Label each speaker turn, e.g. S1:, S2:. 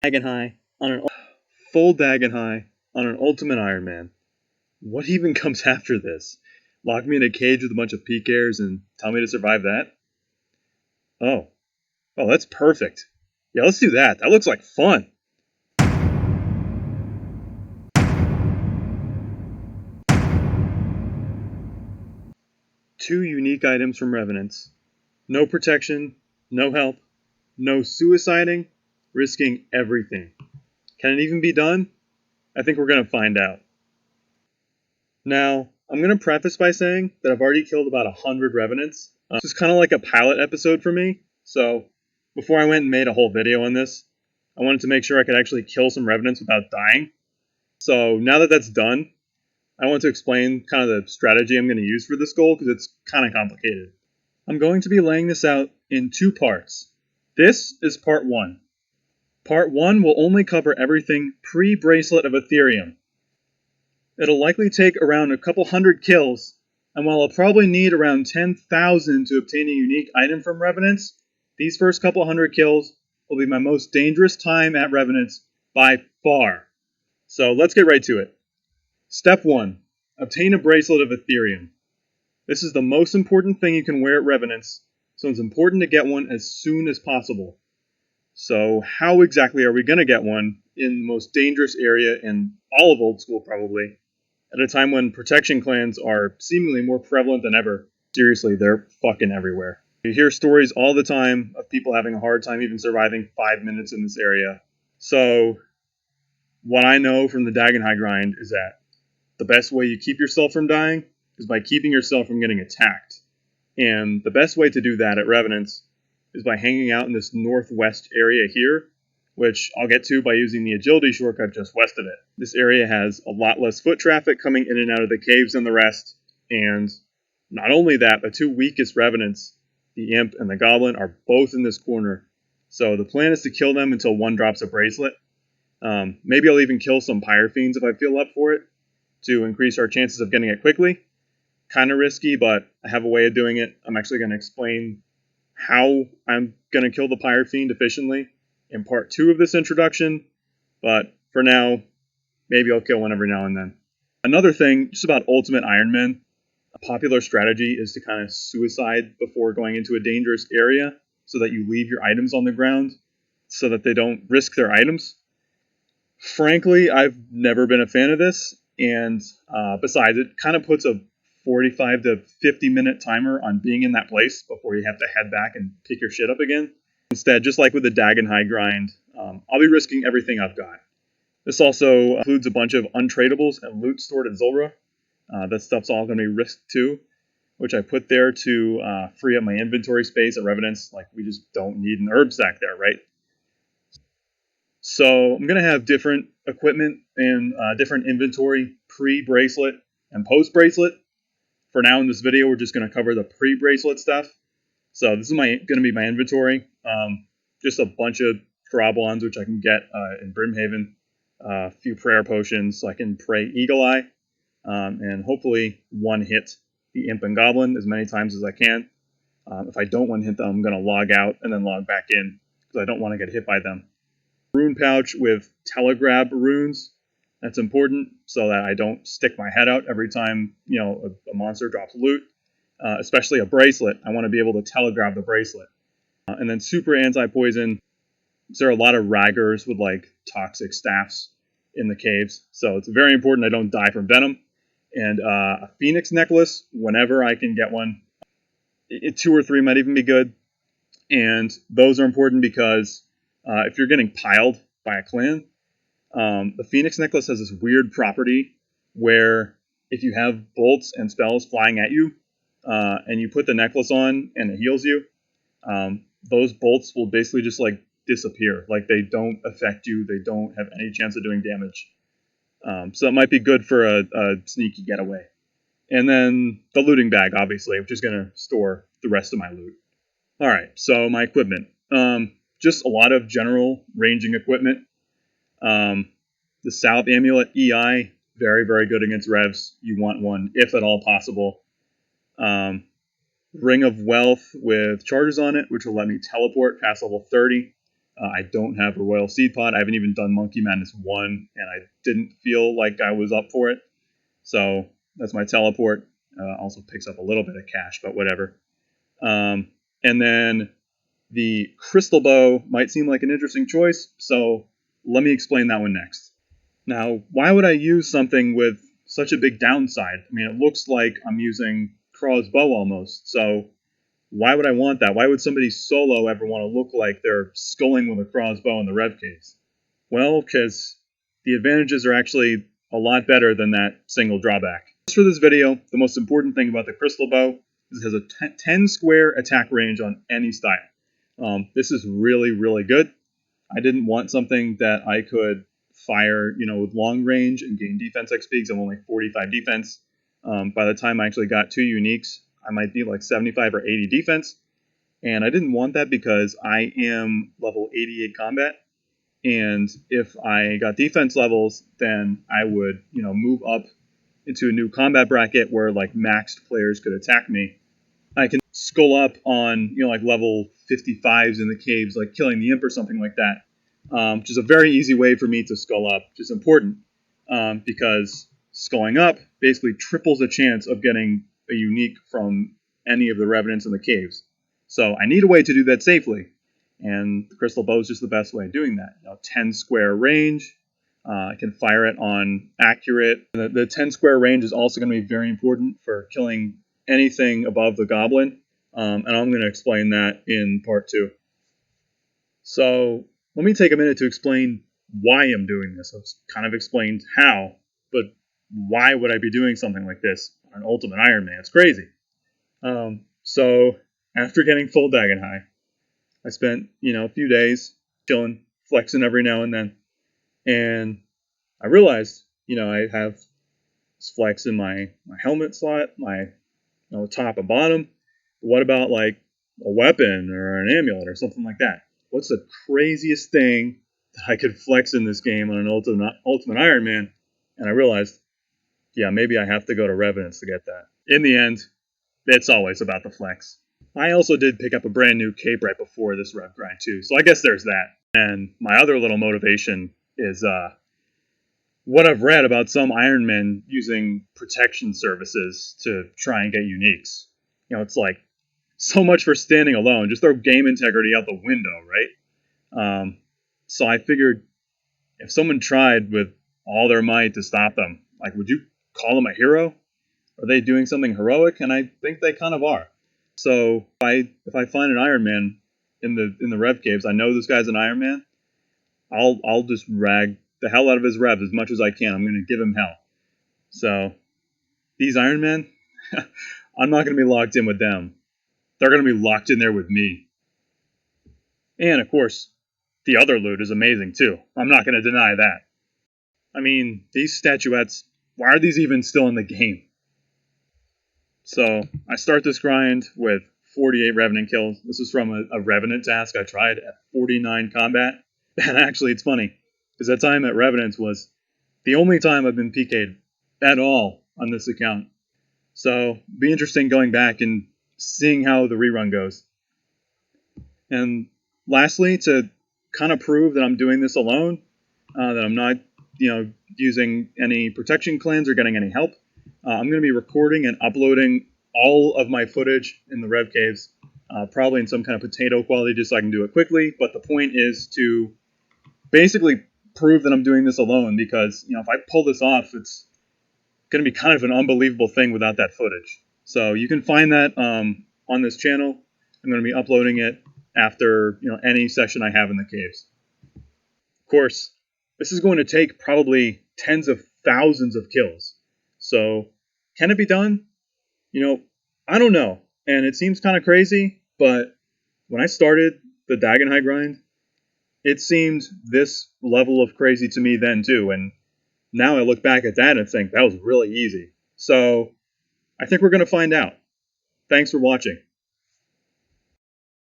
S1: Dagon'hai on an full Dagon'hai on an ultimate Ironman. What even comes after this? Lock me in a cage with a bunch of peak airs and tell me to survive that? Oh, that's perfect. Yeah, let's do that. That looks like fun. Two unique items from Revenants. No protection, no help, no suiciding, risking everything. Can it even be done? I think we're going to find out. Now, I'm going to preface by saying that I've already killed about 100 Revenants. This is kind of like a pilot episode for me, so before I went and made a whole video on this, I wanted to make sure I could actually kill some Revenants without dying. So now that that's done, I want to explain kind of the strategy I'm going to use for this goal because it's kind of complicated. I'm going to be laying this out in two parts. This is part 1. Part 1 will only cover everything pre-bracelet of Ethereum. It'll likely take around a couple hundred kills, and while I'll probably need around 10,000 to obtain a unique item from Revenants, these first couple hundred kills will be my most dangerous time at Revenants by far. So let's get right to it. Step 1. Obtain a bracelet of Ethereum. This is the most important thing you can wear at Revenants, so it's important to get one as soon as possible. So how exactly are we going to get one in the most dangerous area in all of Old School probably, at a time when protection clans are seemingly more prevalent than ever? Seriously, they're fucking everywhere. You hear stories all the time of people having a hard time even surviving 5 minutes in this area. So what I know from the Dagon'hai grind is that the best way you keep yourself from dying is by keeping yourself from getting attacked. And the best way to do that at Revenants is by hanging out in this northwest area here, which I'll get to by using the agility shortcut just west of it. This area has a lot less foot traffic coming in and out of the caves than the rest, and not only that, the two weakest Revenants, the Imp and the Goblin, are both in this corner. So the plan is to kill them until one drops a bracelet. Maybe I'll even kill some Pyre Fiends if I feel up for it, to increase our chances of getting it quickly. Kind of risky, but I have a way of doing it. I'm actually going to explain how I'm going to kill the Pyre Fiend efficiently in part 2 of this introduction, but for now, maybe I'll kill one every now and then. Another thing, just about Ultimate Ironman, a popular strategy is to kind of suicide before going into a dangerous area so that you leave your items on the ground so that they don't risk their items. Frankly, I've never been a fan of this, and besides, it kind of puts a 45 to 50 minute timer on being in that place before you have to head back and pick your shit up again. Instead, just like with the Dagon'hai grind, I'll be risking everything I've got. This also includes a bunch of untradables and loot stored at Zulrah. That stuff's all going to be risked too, which I put there to free up my inventory space at Revenants. Like, we just don't need an herb sack there, right? So I'm going to have different equipment and different inventory pre-bracelet and post-bracelet. For now in this video, we're just going to cover the pre-bracelet stuff. So this is going to be my inventory. Just a bunch of Throblons, which I can get in Brimhaven. A few prayer potions, so I can pray Eagle Eye. And hopefully one hit the Imp and Goblin as many times as I can. If I don't one hit them, I'm going to log out and then log back in, because I don't want to get hit by them. Rune pouch with telegrab runes. That's important so that I don't stick my head out every time, a monster drops loot. Especially a bracelet. I want to be able to telegrab the bracelet. And then super anti-poison. There are a lot of raggers with toxic staffs in the caves. So it's very important I don't die from venom. And a phoenix necklace whenever I can get one. 2 or 3 might even be good. And those are important because if you're getting piled by a clan, the Phoenix necklace has this weird property where if you have bolts and spells flying at you, and you put the necklace on and it heals you, those bolts will basically just disappear. They don't affect you. They don't have any chance of doing damage. So it might be good for a sneaky getaway. And then the looting bag, obviously, which is going to store the rest of my loot. All right, so my equipment. Just a lot of general ranging equipment. The Salve Amulet EI, very, very good against revs. You want one, if at all possible. Ring of Wealth with charges on it, which will let me teleport past level 30. I don't have a Royal Seed Pod. I haven't even done Monkey Madness 1, and I didn't feel like I was up for it. So that's my teleport. Also picks up a little bit of cash, but whatever. And then the crystal bow might seem like an interesting choice, so let me explain that one next. Now, why would I use something with such a big downside? I mean, it looks like I'm using Kraw's bow almost, so why would I want that? Why would somebody solo ever want to look like they're sculling with a Kraw's bow in the rev caves? Well, because the advantages are actually a lot better than that single drawback. Just for this video, the most important thing about the crystal bow is it has a 10 square attack range on any style. This is really, really good. I didn't want something that I could fire, with long range and gain defense XP because I'm only 45 defense. By the time I actually got 2 uniques, I might be like 75 or 80 defense. And I didn't want that because I am level 88 combat. And if I got defense levels, then I would, move up into a new combat bracket where like maxed players could attack me. I can skull up on, like level 55s in the caves, like killing the imp or something like that, which is a very easy way for me to skull up, which is important because sculling up basically triples the chance of getting a unique from any of the revenants in the caves. So I need a way to do that safely, and the crystal bow is just the best way of doing that. 10 square range. I can fire it on accurate. The 10 square range is also going to be very important for killing anything above the goblin, and I'm going to explain that in part 2. So let me take a minute to explain why I'm doing this. I've kind of explained how, but why would I be doing something like this on Ultimate Ironman? It's crazy. So after getting full Dagon'hai, I spent, a few days chilling, flexing every now and then, and I realized, I have this flex in my helmet slot, my top and bottom. What about like a weapon or an amulet or something like that? What's the craziest thing that I could flex in this game on an Ultimate Ironman? And I realized, yeah, maybe I have to go to Revenants to get that. In the end, it's always about the flex. I also did pick up a brand new cape right before this rev grind too, so I guess there's that. And my other little motivation is what I've read about some Ironmen using protection services to try and get uniques. It's like so much for standing alone. Just throw game integrity out the window, right? So I figured if someone tried with all their might to stop them, like, would you call them a hero? Are they doing something heroic? And I think they kind of are. So if I find an Ironman in the rev caves, I know this guy's an Ironman. I'll just rag the hell out of his revs as much as I can. I'm going to give him hell. So these Ironmen, I'm not going to be locked in with them. They're going to be locked in there with me. And of course, the other loot is amazing too. I'm not going to deny that. I mean, these statuettes, why are these even still in the game? So I start this grind with 48 Revenant kills. This is from a Revenant task I tried at 49 combat. And actually, it's funny, because that time at Revenants was the only time I've been PK'd at all on this account. So it'll be interesting going back and seeing how the rerun goes. And lastly, to kind of prove that I'm doing this alone, that I'm not, using any protection cleanse or getting any help, I'm going to be recording and uploading all of my footage in the Rev Caves, probably in some kind of potato quality just so I can do it quickly. But the point is to basically prove that I'm doing this alone because, if I pull this off, it's going to be kind of an unbelievable thing without that footage. So you can find that on this channel. I'm going to be uploading it after, any session I have in the caves. Of course, this is going to take probably tens of thousands of kills. So can it be done? I don't know. And it seems kind of crazy, but when I started the Dagon'hai grind, it seemed this level of crazy to me then too. And now I look back at that and think that was really easy. So I think we're going to find out. Thanks for watching.